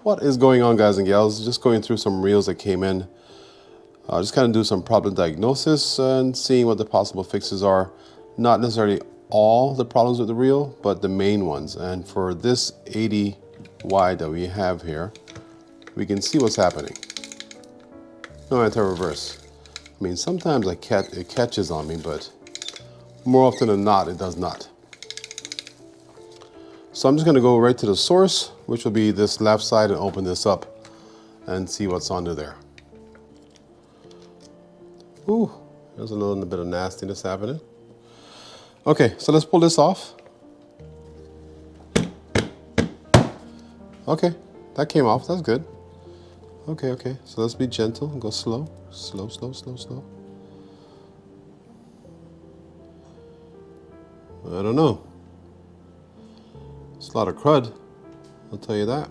What is going on, guys and gals? Just going through some reels that came in. Just kind of do some problem diagnosis and seeing what the possible fixes are. Not necessarily all the problems with the reel, but the main ones. And for this 80 wide that we have here, we can see what's happening. No anti-reverse. I mean, sometimes it catches on me, but more often than not, it does not. So I'm just going to go right to the source, which will be this left side, and open this up and see what's under there. Ooh, there's a little bit of nastiness happening. Okay, so let's pull this off. Okay, that came off. That's good. Okay, so let's be gentle and go slow. Slow. I don't know. It's a lot of crud, I'll tell you that.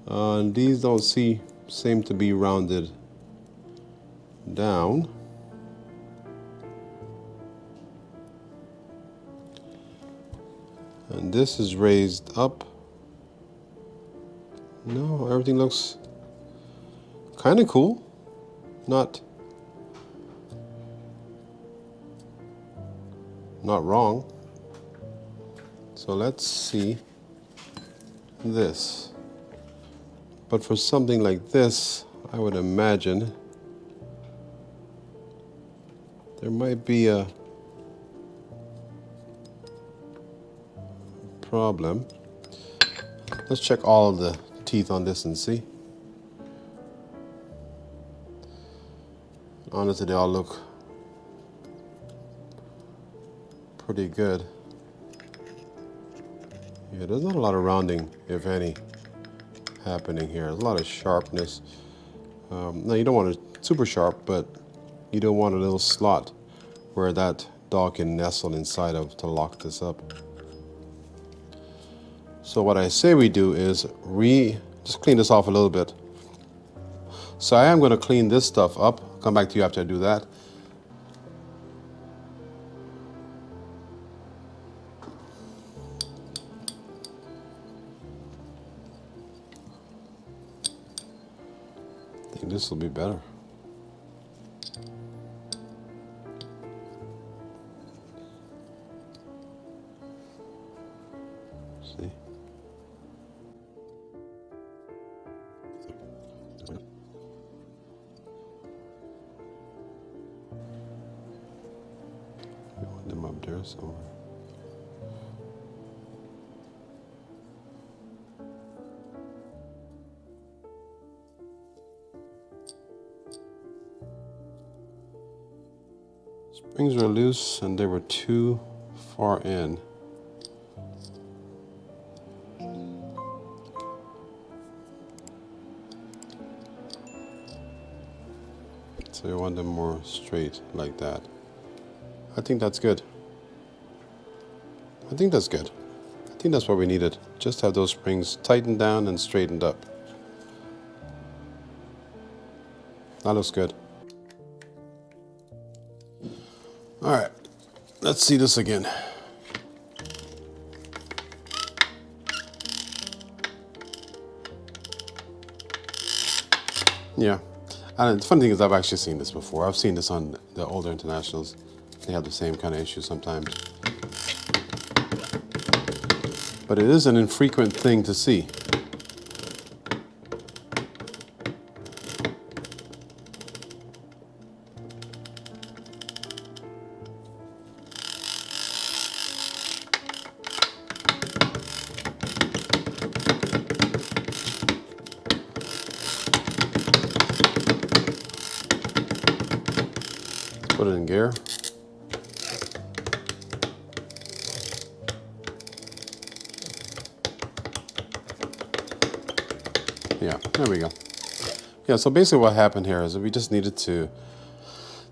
And these don't seem to be rounded down. And this is raised up. No, everything looks kind of cool. Not wrong. So let's see this. But for something like this, I would imagine there might be a problem. Let's check all of the teeth on this and see. Honestly, they all look pretty good. Yeah, there's not a lot of rounding, if any, happening here. There's a lot of sharpness. Now, you don't want it super sharp, but you don't want a little slot where that dog can nestle inside of to lock this up. So what I say we do is just clean this off a little bit. So I am going to clean this stuff up. I'll come back to you after I do that. I think this will be better. See? We want them up there somewhere. Springs were loose and they were too far in. So you want them more straight like that. I think that's good. I think that's good. I think that's what we needed. Just have those springs tightened down and straightened up. That looks good. All right, let's see this again. Yeah, and the funny thing is I've actually seen this before. I've seen this on the older internationals. They have the same kind of issue sometimes. But it is an infrequent thing to see. Put it in gear. Yeah, there we go. Yeah, so basically what happened here is that we just needed to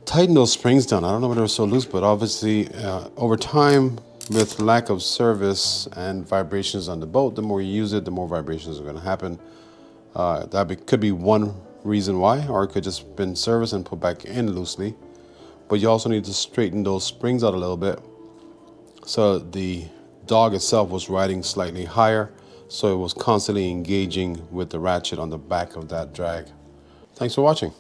tighten those springs down. I don't know why they were so loose, but obviously over time, with lack of service and vibrations on the boat, the more you use it, the more vibrations are going to happen. Could be one reason why, or it could just been serviced and put back in loosely. But you also need to straighten those springs out a little bit. So the dog itself was riding slightly higher, so it was constantly engaging with the ratchet on the back of that drag. Thanks for watching.